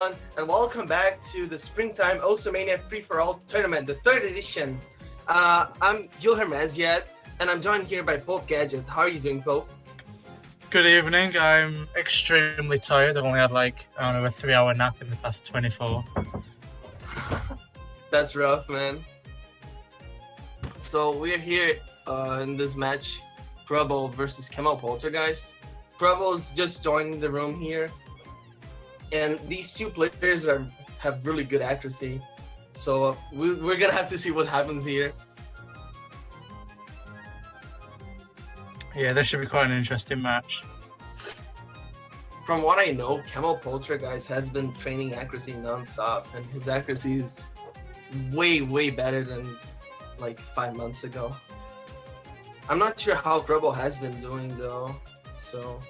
and welcome back to the Springtime Mania Free for All Tournament, the third edition. I'm Gil Hermez and I'm joined here by Pope Gadget. How are you doing, Pope? Good evening. I'm extremely tired. I've only had a 3-hour nap in the past 24. That's rough, man. So we're here in this match, Trouble versus Kemal Poltergeist. Trouble's just joining the room here, and these two players have really good accuracy. So we're gonna have to see what happens here. Yeah, this should be quite an interesting match. From what I know, Kemal Poltergeist has been training accuracy non-stop, and his accuracy is way better than like 5 months ago. I'm not sure how Trouble has been doing though, so...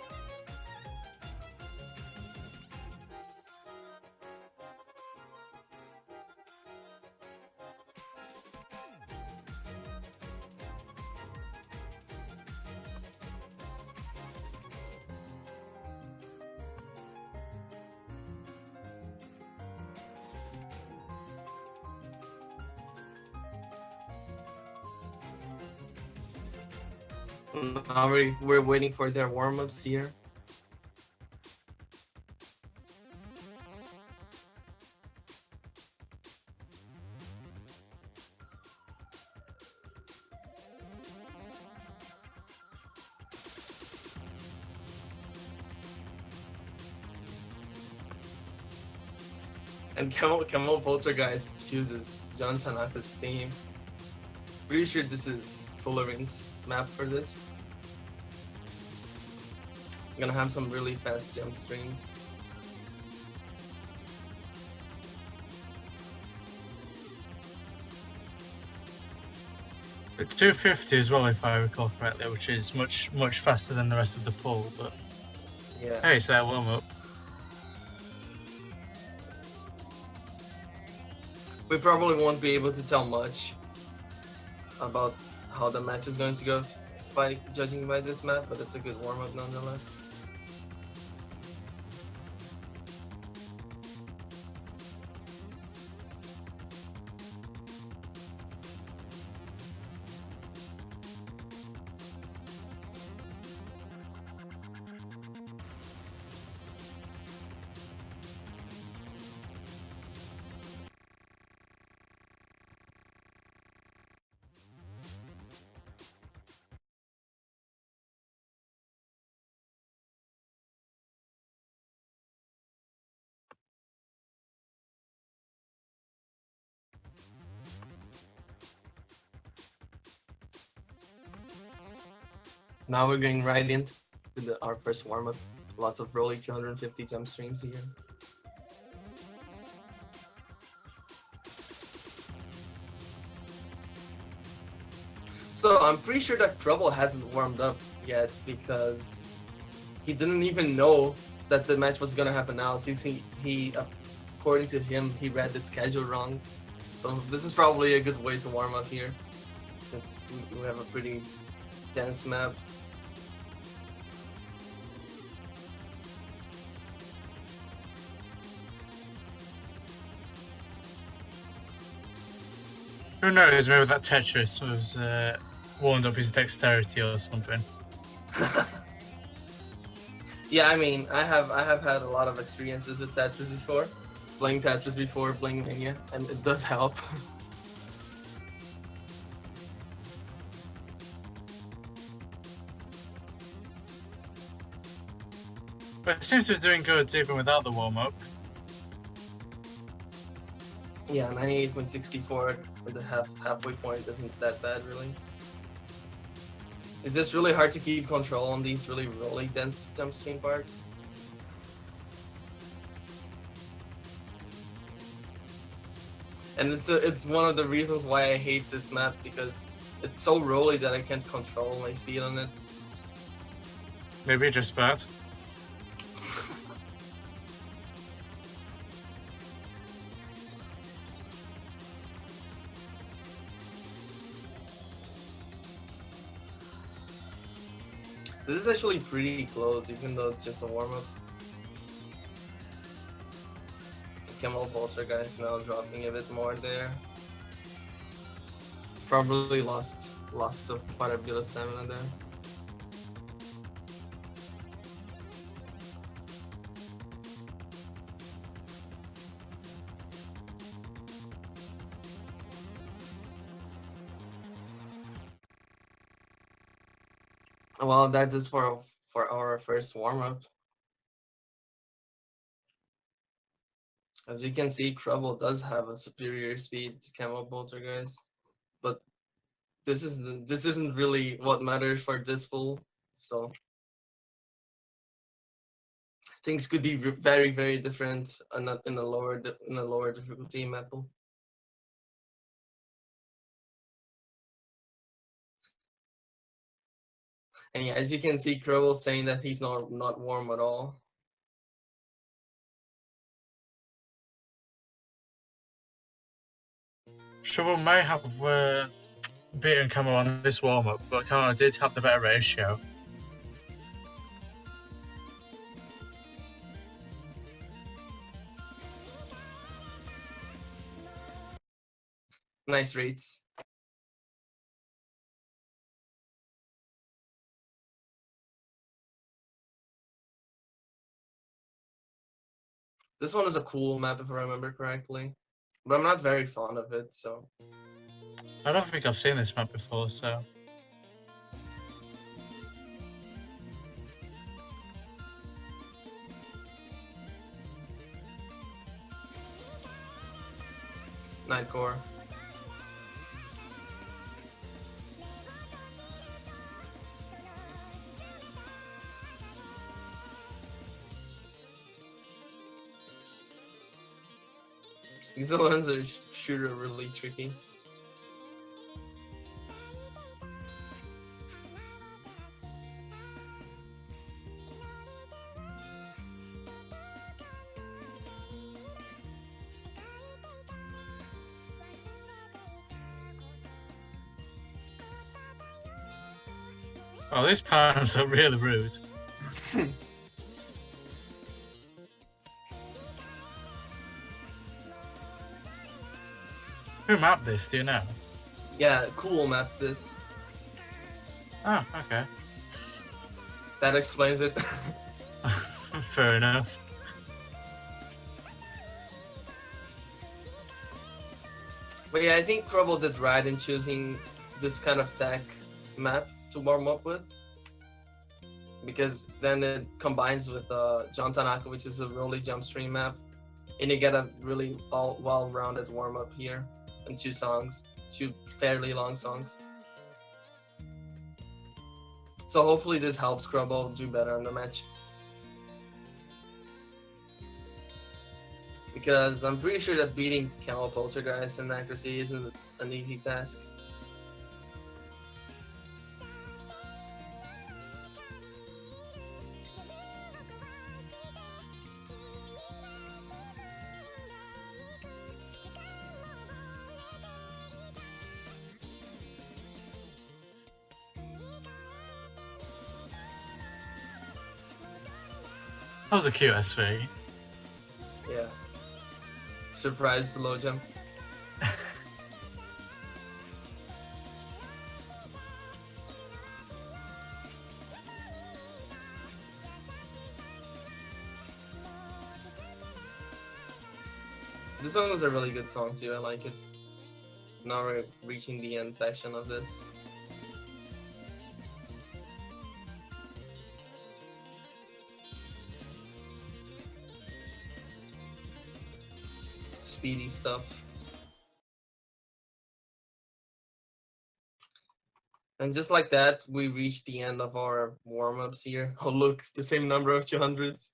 Now we're waiting for their warm-ups here. And Kemal Poltergeist chooses John Tanaka's theme. Pretty sure this is Fullering's map for this. I'm gonna have some really fast jump streams. It's 250 as well, if I recall correctly, which is much faster than the rest of the pool. But yeah, hey, it's their warm up. We probably won't be able to tell much about how the match is going to go by judging by this map, but it's a good warm-up nonetheless. Now we're getting right into our first warm-up. Lots of rolling 250 jump streams here. So I'm pretty sure that Trouble hasn't warmed up yet because he didn't even know that the match was gonna happen now, since he according to him, he read the schedule wrong. So this is probably a good way to warm up here, since we have a pretty dense map. Who knows? Maybe that Tetris was warmed up his dexterity or something. Yeah, I mean, I have had a lot of experiences with Tetris before, playing Mania, and it does help. But it seems to be doing good even without the warm up. Yeah, 98.64 with the halfway point isn't that bad, really. It's just really hard to keep control on these really dense jump stream parts. And it's one of the reasons why I hate this map, because it's so rolly that I can't control my speed on it. Maybe just bad. This is actually pretty close, even though it's just a warm-up. Camel Poltergeist now dropping a bit more there. Probably lost of quite a bit of stamina there. Well, that's just for our first warm-up. As we can see, Trouble does have a superior speed to Camel Poltergeist, but this isn't really what matters for this pool. So things could be very, very different in a lower difficulty map pool. And yeah, as you can see, Trouble saying that he's not warm at all. Trouble may have beaten Camo on this warm-up, but Camo did have the better ratio. Nice rates. This one is a cool map if I remember correctly, but I'm not very fond of it, so. I don't think I've seen this map before, so. Nightcore. These ones are sure really tricky. Oh, these parents are really rude. Who mapped this, do you know? Yeah, cool map this. Oh, okay. That explains it. Fair enough. But yeah, I think Trouble did right in choosing this kind of tech map to warm up with, because then it combines with John Tanaka, which is a rolly jump stream map, and you get a really well-rounded warm up here in two fairly long songs. So hopefully this helps Trouble do better in the match, because I'm pretty sure that beating Camel Poltergeist in accuracy isn't an easy task. That was a cute SV. Yeah. Surprise low jump. This song was a really good song too, I like it. Now we're reaching the end section of this. Speedy stuff. And just like that, we reached the end of our warm-ups here. Oh look, it's the same number of 200s.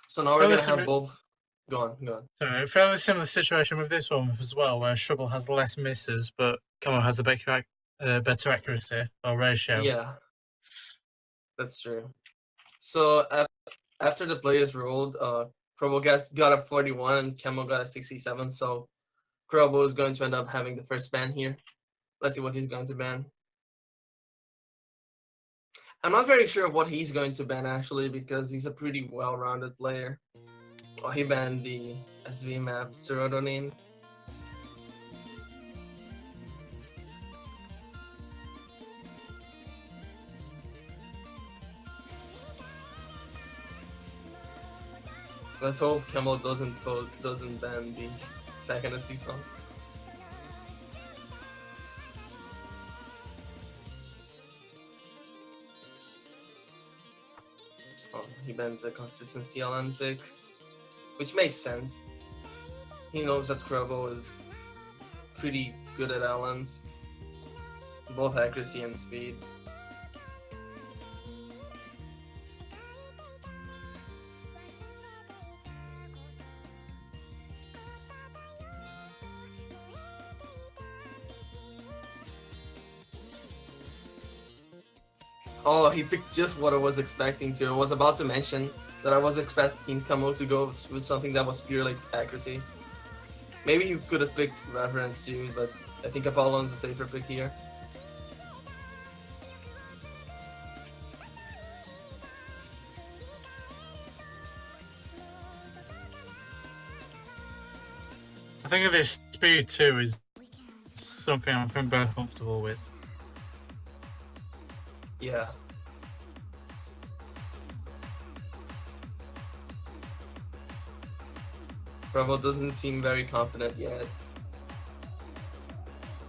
So now we're gonna have both. Go on. So, fairly similar situation with this one as well, where Trouble has less misses, but Camo has a better accuracy or ratio. Yeah, that's true. So after the players rolled, Krobo got a 41 and Camo got a 67. So Krobo is going to end up having the first ban here. Let's see what he's going to ban. I'm not very sure of what he's going to ban actually because he's a pretty well-rounded player. Oh, he banned the SV map serotonin. Let's hope Camel doesn't ban the second SV song. Oh, he bans the consistency LN pick, which makes sense. He knows that Krobo is pretty good at LNs, both accuracy and speed. Oh, he picked just what I was expecting to. I was about to mention that I was expecting Kamo to go with something that was purely accuracy. Maybe he could have picked reference too, but I think Apollon's a safer pick here. I think this speed too is something I'm very comfortable with. Yeah. Bravo doesn't seem very confident yet.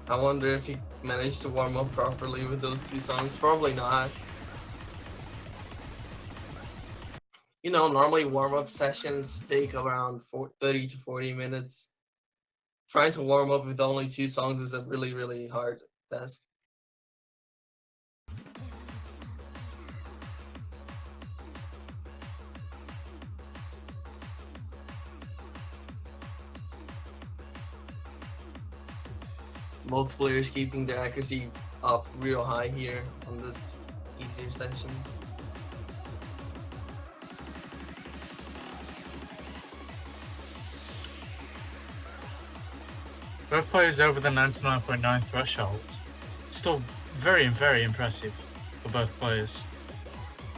I wonder if he managed to warm up properly with those two songs. Probably not. You know, normally warm-up sessions take around 30 to 40 minutes. Trying to warm up with only two songs is a really, really hard task. Both players keeping their accuracy up real high here on this easier section. Both players over the 99.9 threshold. Still very, very impressive for both players.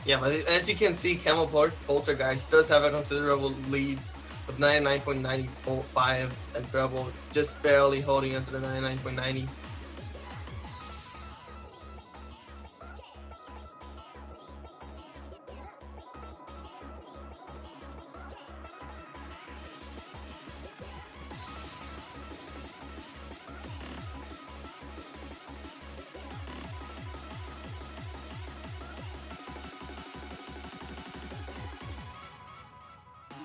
Yeah, but as you can see, Camel Poltergeist does have a considerable lead with 99.95 and Treble just barely holding onto the 99.90.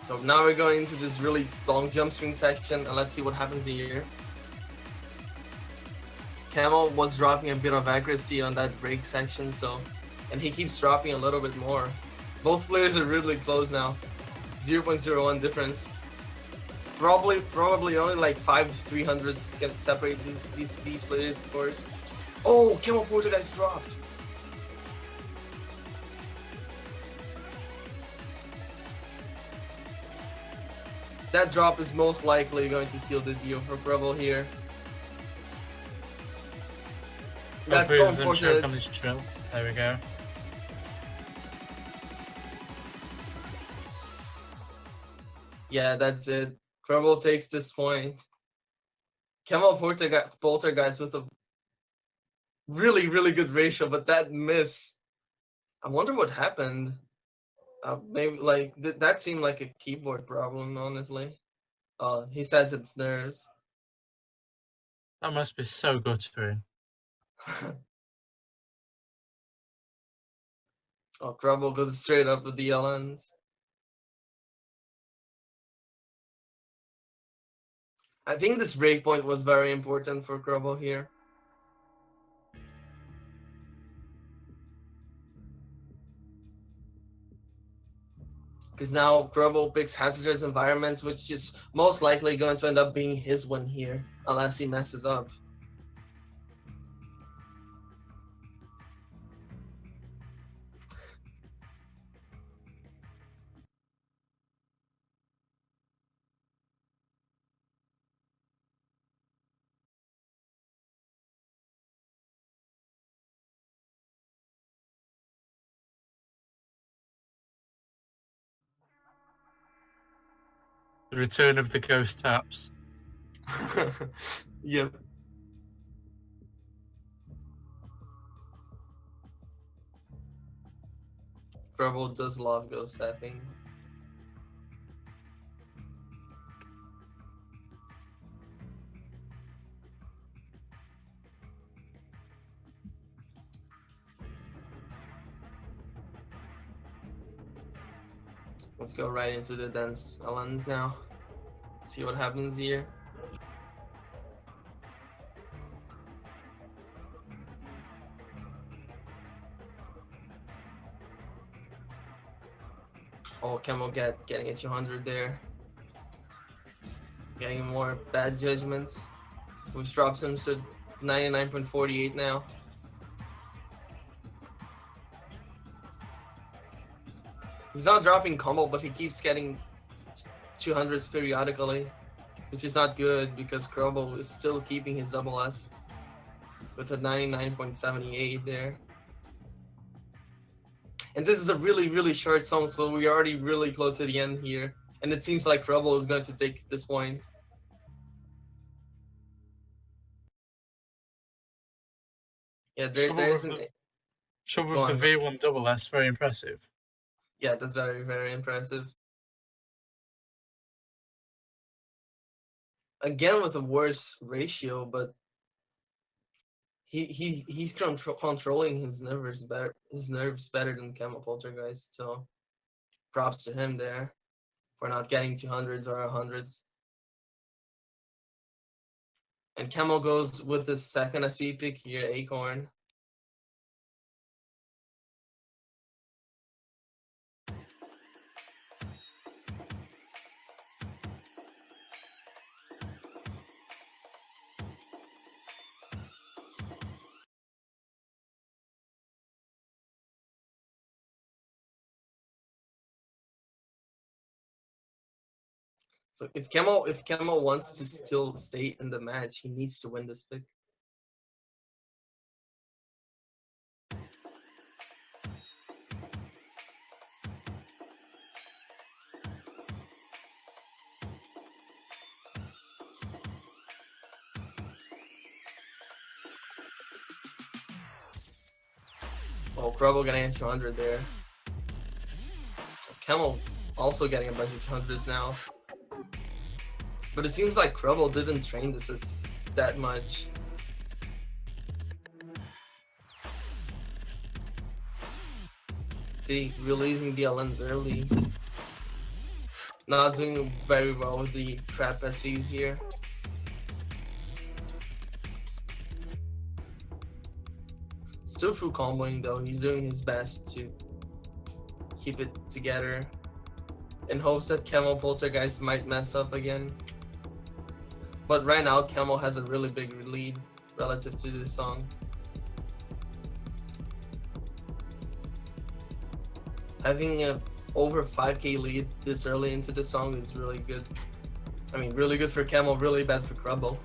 So now we're going into this really long jump swing section, and let's see what happens here. Camel was dropping a bit of accuracy on that break section, and he keeps dropping a little bit more. Both players are really close now. 0.01 difference. Probably only like 5 300s can separate these players' scores. Oh, Camel Poltergeist dropped. That drop is most likely going to seal the deal for Rebel here. That's so unfortunate. On this trill. There we go. Yeah, that's it. Rebel takes this point. Camel Poltergeist with a really, really good ratio, but that miss. I wonder what happened. Maybe like that seemed like a keyboard problem, honestly. He says it's nerves. That must be so guttering. Oh, Trouble goes straight up with the LNs. I think this breakpoint was very important for Crubble here. Because now Crubble picks hazardous environments, which is most likely going to end up being his one here, unless he messes up. The return of the ghost taps. Yep. Trouble does love ghost tapping. Let's go right into the dance Alans now. See what happens here. Oh, Camel getting a 200 there. Getting more bad judgments, which drops him to 99.48 now. He's not dropping combo, but he keeps getting 200s periodically, which is not good because Krobo is still keeping his double S with a 99.78 there. And this is a really, really short song, so we're already really close to the end here. And it seems like Krobo is going to take this point. Yeah, there isn't... Trouble with the V1 double S, very impressive. Yeah, that's very, very impressive. Again with a worse ratio, but he's controlling his nerves better than Camel Poltergeist, so props to him there for not getting 200s or 100s. And Camel goes with the second SV pick here, Acorn. So if Camel wants to still stay in the match, he needs to win this pick. Oh, Krobo getting a 200 there. Camel also getting a bunch of 200s now. But it seems like Krobo didn't train this that much. See, releasing the LNs early. Not doing very well with the trap SVs here. Still true comboing though, he's doing his best to keep it together in hopes that Camel Poltergeist might mess up again. But right now, Camel has a really big lead relative to this song. Having a over 5k lead this early into the song is really good. I mean, really good for Camel, really bad for Krobo.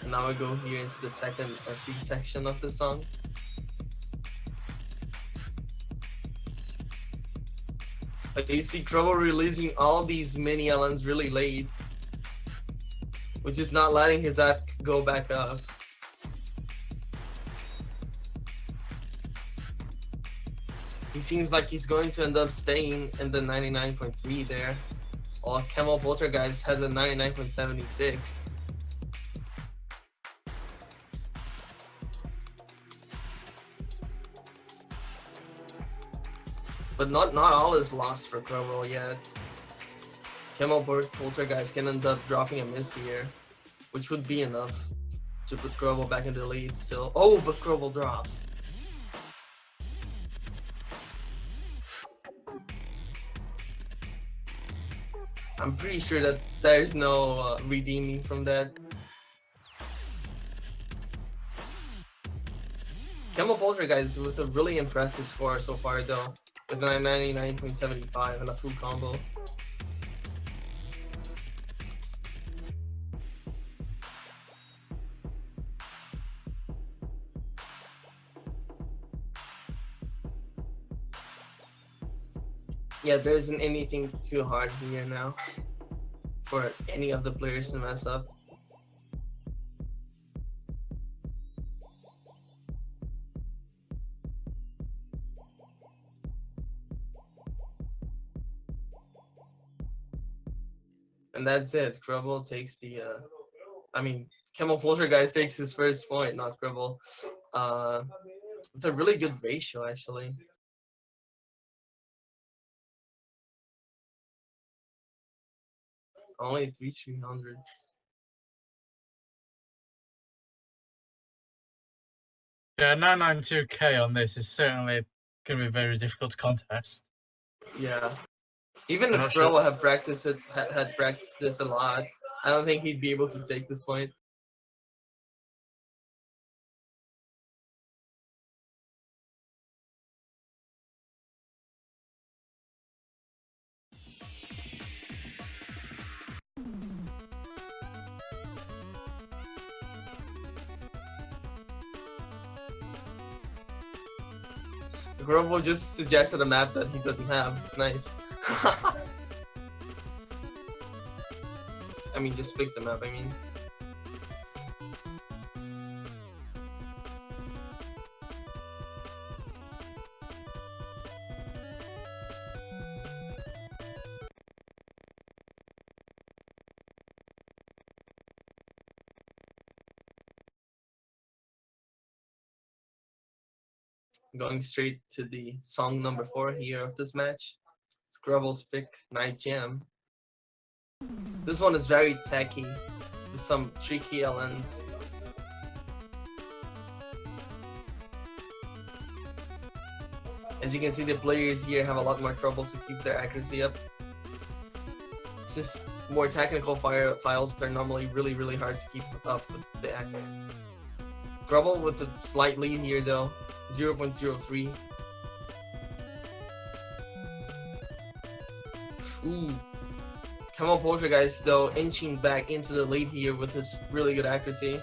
Now we go here into the second SV section of the song. Like you see Krobo releasing all these mini LNs really late, which is not letting his app go back up. He seems like he's going to end up staying in the 99.3 there, while Camel Poltergeist has a 99.76. But not all is lost for Krobo yet. Camel Poltergeist can end up dropping a miss here, which would be enough to put Krobo back in the lead still. Oh, but Krobo drops. I'm pretty sure that there's no redeeming from that. Camel Poltergeist with a really impressive score so far though, with a 99.75 and a full combo. Yeah, there isn't anything too hard here now for any of the players to mess up. And that's it. Crubble takes the Camel Poltergeist takes his first point, not Crubble. With a really good ratio actually. Only 3/300s. Yeah, 992k on this is certainly going to be very difficult to contest. Yeah. Even I'm if not sure. Crubble had practiced it, had practiced this a lot, I don't think he'd be able to take this point. Crubble just suggested a map that he doesn't have. Nice. I mean, just pick the map, I mean. Going straight to the song number 4 here of this match. It's Grubble's pick, Night Jam. This one is very techy, with some tricky LNs. As you can see, the players here have a lot more trouble to keep their accuracy up. Since more technical files are normally really hard to keep up with the act. Grubble with a slight lead here though, 0.03. Ooh. Camel Poltergeist though inching back into the lead here with his really good accuracy.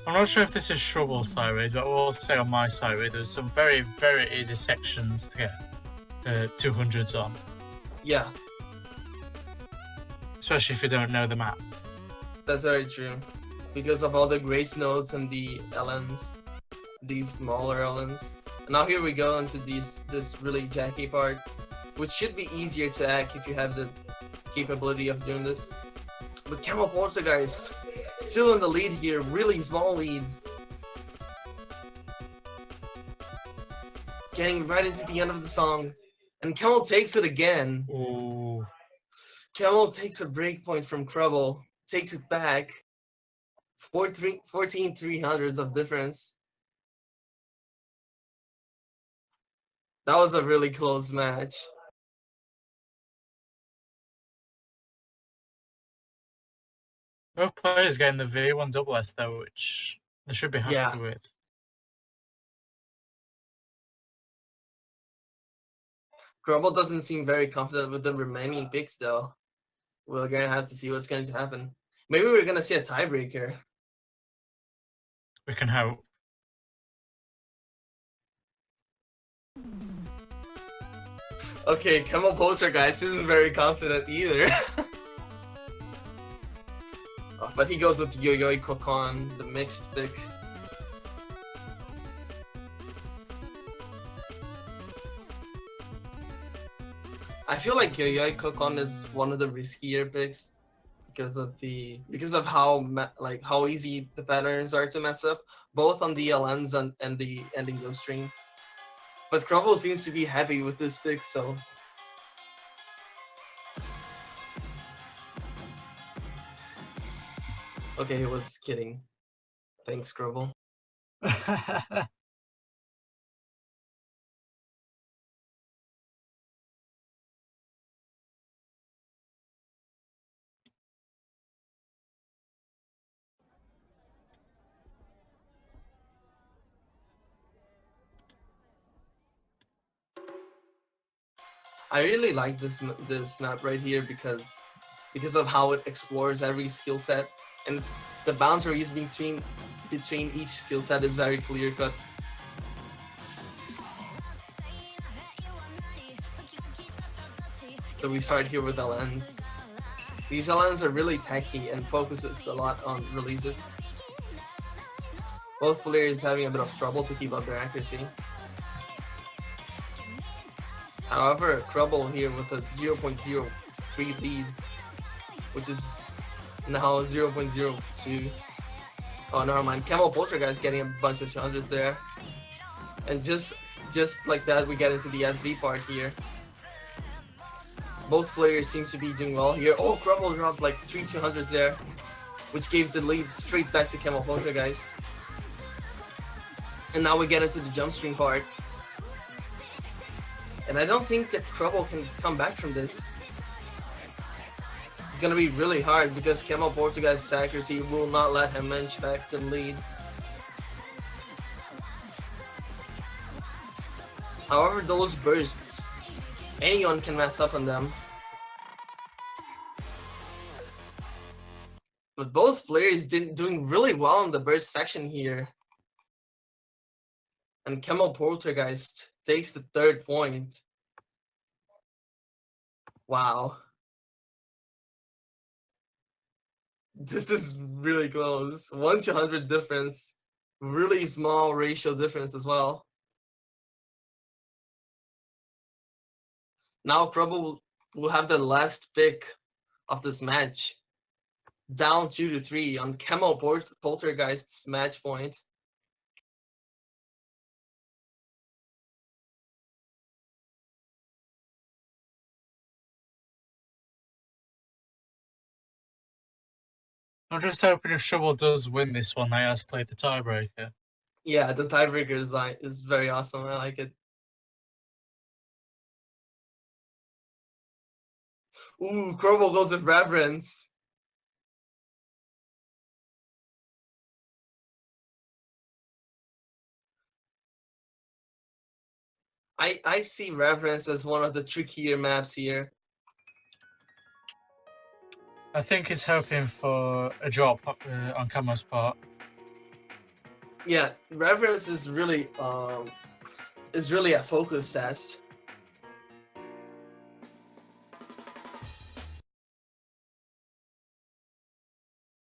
I'm not sure if this is Shrubble's side read, but I will say on my side read there's some very easy sections to get 200s on. Yeah. Especially if you don't know the map. That's very true. Because of all the grace notes and the LNs. These smaller LNs. And now here we go into this really jacky part. Which should be easier to hack if you have the capability of doing this. But Camel Poltergeist still in the lead here, really small lead. Getting right into the end of the song. And Camel takes it again. Ooh. Camel takes a breakpoint from Crubble, takes it back. 14/300s of difference. That was a really close match. Both players getting the V1 double S though, which they should be happy with. Crubble doesn't seem very confident with the remaining picks though. We're gonna have to see what's going to happen. Maybe we're gonna see a tiebreaker. We can hope. Okay, Camel Poltergeist isn't very confident either. But he goes with Yo-Yo Kokon, the mixed pick. I feel like Yo-Yo Kokon is one of the riskier picks because of how easy the patterns are to mess up, both on the LNs and the endings of string. But Crumble seems to be happy with this pick, so. Okay, he was kidding. Thanks, Crumble. I really like this snap right here because of how it explores every skill set, and the boundaries between each skill set is very clear cut. So we start here with LNs. These LNs are really techy and focuses a lot on releases. Both players having a bit of trouble to keep up their accuracy. However, Trouble here with a 0.03 lead, which is now 0.02. Oh, never mind. Camel Poltergeist getting a bunch of 200s there. And just like that, we get into the SV part here. Both players seem to be doing well here. Oh, Trouble dropped like 3 200s there, which gave the lead straight back to Camel Poltergeist. And now we get into the jump stream part. And I don't think that Trouble can come back from this. It's gonna be really hard because Camel Poltergeist's accuracy will not let him inch back to the lead. However, those bursts, anyone can mess up on them. But both players doing really well in the burst section here. And Camel Poltergeist takes the 3rd point. Wow. This is really close. 1 to 100 difference. Really small ratio difference as well. Now Trouble will have the last pick of this match. Down 2 to 3 on Camel Poltergeist's match point. I'm just hoping if Trouble does win this one, they has played the tiebreaker. Yeah, the tiebreaker is very awesome. I like it. Ooh, Trouble goes with Reverence. I see Reverence as one of the trickier maps here. I think he's hoping for a drop on Camo's part. Yeah, Reverence is really a focus test.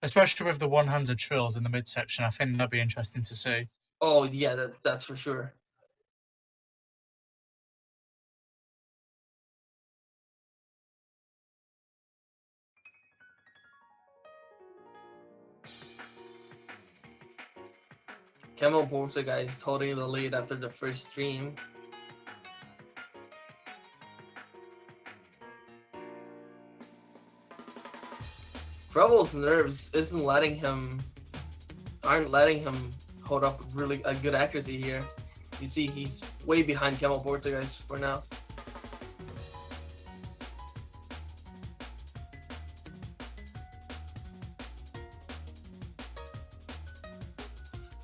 Especially with the one-handed trills in the midsection, I think that'd be interesting to see. Oh yeah, that's for sure. Camel Poltergeist holding the lead after the first stream. Trouble's nerves aren't letting him hold up really a good accuracy here. You see, he's way behind Camel Poltergeist for now.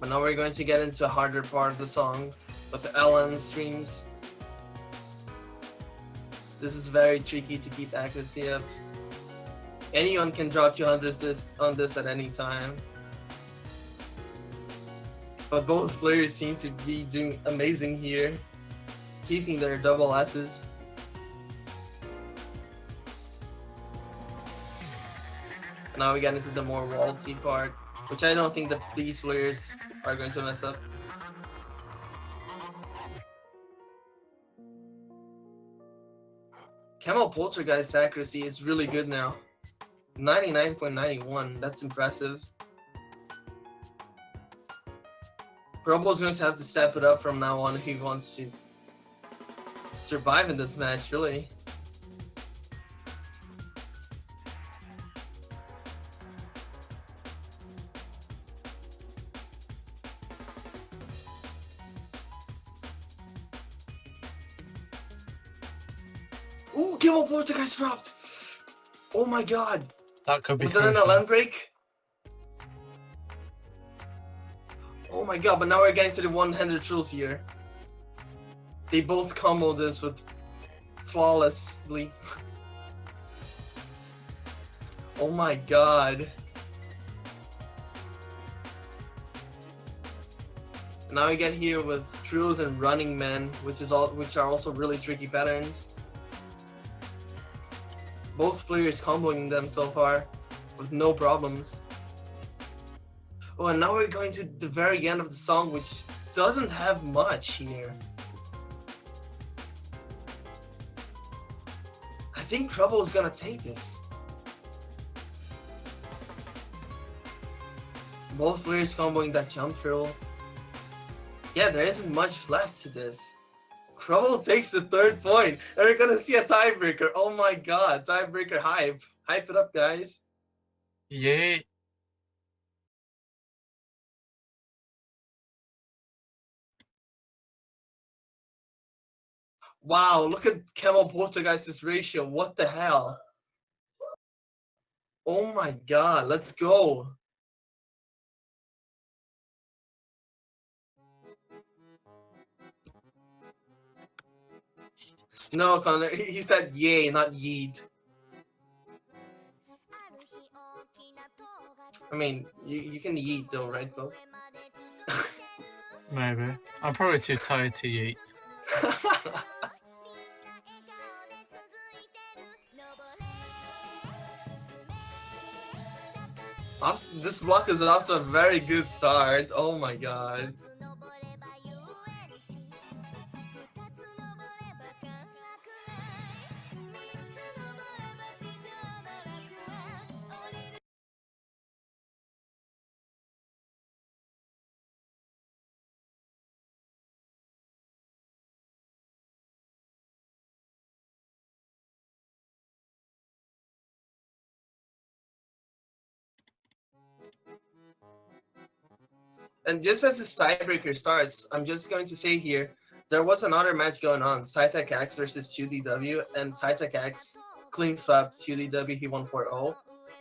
But now we're going to get into a harder part of the song with the LN streams. This is very tricky to keep accuracy up. Anyone can drop 200s on this at any time. But both players seem to be doing amazing here, keeping their double S's. And now we get into the more waltzy part, which I don't think that these players are going to mess up. Camel Poltergeist's accuracy is really good now. 99.91, that's impressive. Trouble's going to have to step it up from now on if he wants to survive in this match, really. Ooh, Camel Poltergeist dropped! Oh my god! That could be Was that an LN break? Oh my god, but now we're getting to the one-handed trills here. They both combo this with flawlessly. Oh my god. Now we get here with trills and running men, which are also really tricky patterns. Both players comboing them so far with no problems. Oh, and now we're going to the very end of the song, which doesn't have much here. I think Trouble is gonna take this. Both players comboing that jump throw. Yeah, there isn't much left to this. Trouble takes the 3rd point, and we're gonna see a tiebreaker. Oh my god, tiebreaker hype. Hype it up, guys. Yeah. Wow, look at Camel Poltergeist's ratio. What the hell? Oh my god, let's go. No, Connor, he said yay, not yeet. I mean, you can yeet though, right, Bo? Maybe. I'm probably too tired to eat. This block is off to a very good start. Oh my god. And just as this tiebreaker starts, I'm just going to say here, there was another match going on, Cytec X versus 2DW, and Cytec X clean swept 2DW, he won 4-0,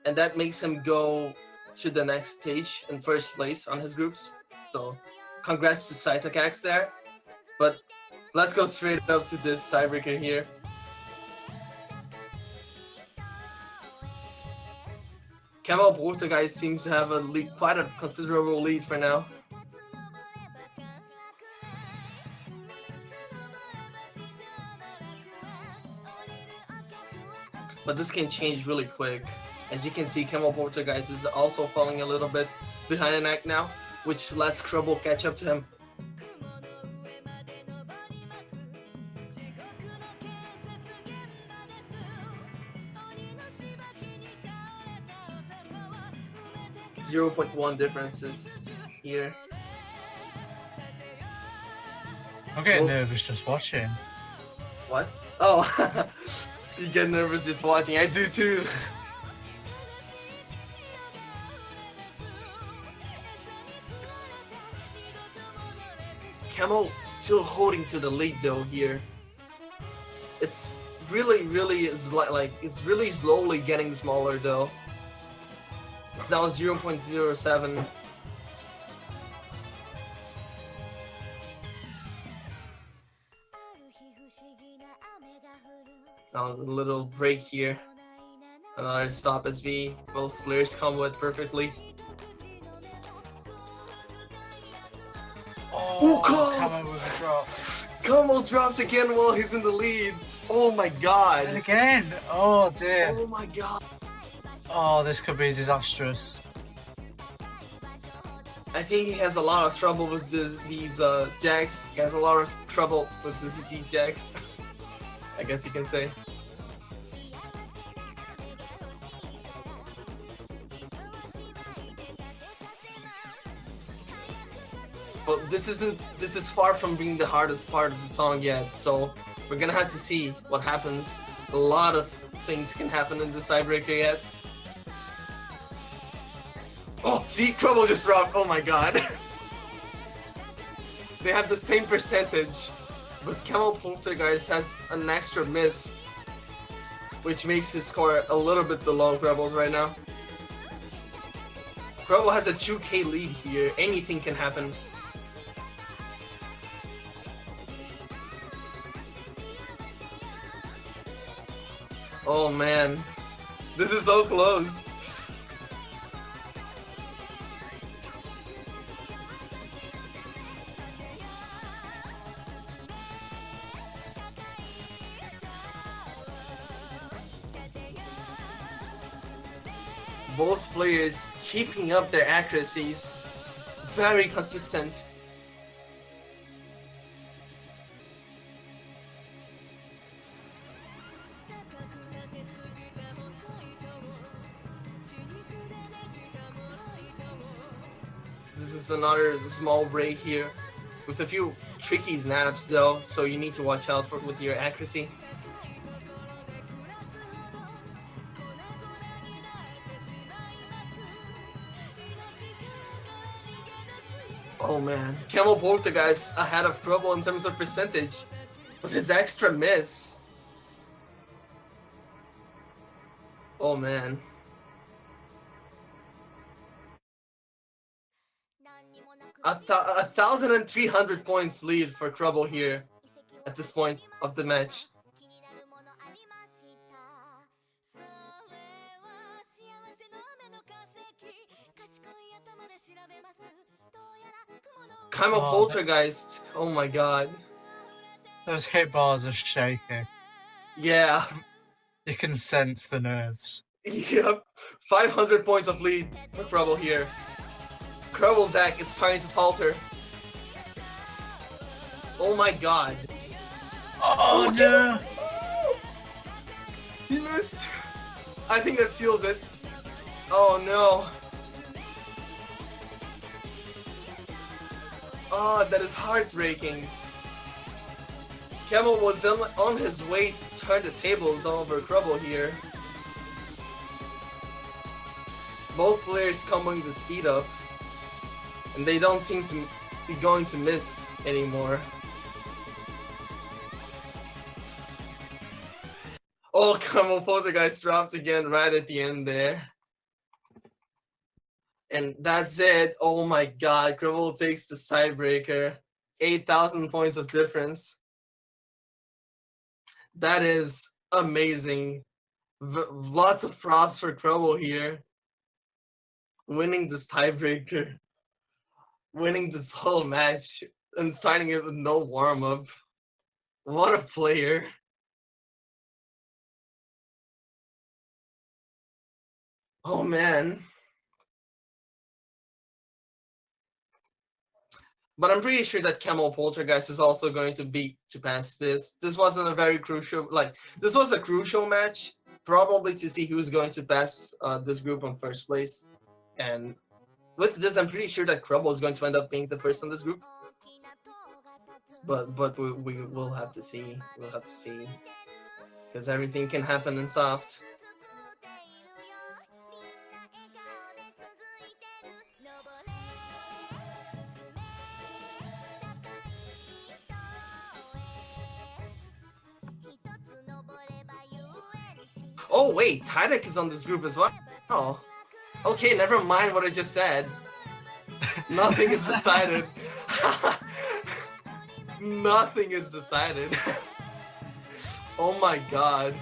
and that makes him go to the next stage in 1st place on his groups. So congrats to Cytec X there. But let's go straight up to this tiebreaker here. Camel Poltergeist seems to have a lead, quite a considerable lead for now. But this can change really quick. As you can see, Camel Poltergeist is also falling a little bit behind the neck now, which lets Trouble catch up to him. .1 differences here. I'm getting nervous just watching. What? Oh, you get nervous just watching. I do too. Camel still holding to the lead though here. It's really is like it's really slowly getting smaller though. It's now 0.07. Now a little break here. Another stop SV. Both players combo it perfectly. Oh, Camel with a drop. Camel dropped again while he's in the lead. Oh my god. And again. Oh dear. Oh my god. Oh, this could be disastrous. I think he has a lot of trouble with these jacks. He has a lot of trouble with these jacks. I guess you can say. But this is far from being the hardest part of the song yet, so we're gonna have to see what happens. A lot of things can happen in this tiebreaker yet. Oh, see, Trouble just dropped. Oh my god. They have the same percentage, but Camel Poltergeist has an extra miss, which makes his score a little bit below Rebel's right now. Rebel has a 2k lead here. Anything can happen. Oh man, this is so close. both players keeping up their accuracies. Very consistent. This is another small break here with a few tricky snaps though, so you need to watch out with your accuracy. Oh man, Camel Poltergeist ahead of Trouble in terms of percentage, but his extra miss. Oh man. 1,300 points lead for Trouble here at this point of the match. Camel Poltergeist, oh my god. Those hit bars are shaking. Yeah. You can sense the nerves. Yep. 500 points of lead for Trouble here. Zack is starting to falter. Oh my god. Oh no! He missed. I think that seals it. Oh no. Oh, that is heartbreaking. Camel was on his way to turn the tables over Trouble here. Both players coming the speed up, and they don't seem to be going to miss anymore. Oh, Camel Poltergeist dropped again right at the end there. And that's it. Oh my god, Trouble takes the tiebreaker. 8,000 points of difference. That is amazing. Lots of props for Trouble here. Winning this tiebreaker. Winning this whole match. And starting it with no warm-up. What a player. Oh man. But I'm pretty sure that Camel Poltergeist is also going to pass this. This wasn't a very crucial, this was a crucial match, probably to see who's going to pass this group in first place. And with this, I'm pretty sure that Trouble is going to end up being the first in this group. But we will have to see. We'll have to see, because everything can happen in soft. Oh wait, Tidek is on this group as well. Oh, okay, never mind what I just said. Nothing is decided. Nothing is decided. Oh my god.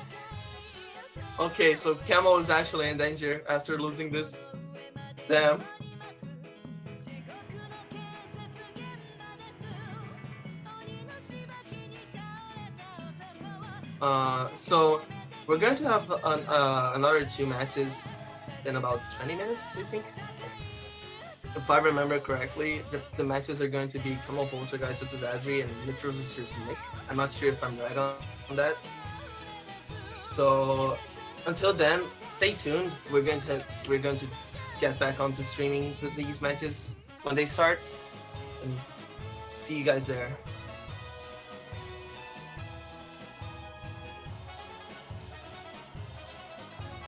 Okay, so Camel is actually in danger after losing this. Damn. So we're going to have another 2 matches in about 20 minutes, I think. If I remember correctly, the matches are going to be Camel Poltergeist versus Adri and Mitro versus Nick. I'm not sure if I'm right on that. So until then, stay tuned. We're going to get back onto streaming these matches when they start, and see you guys there.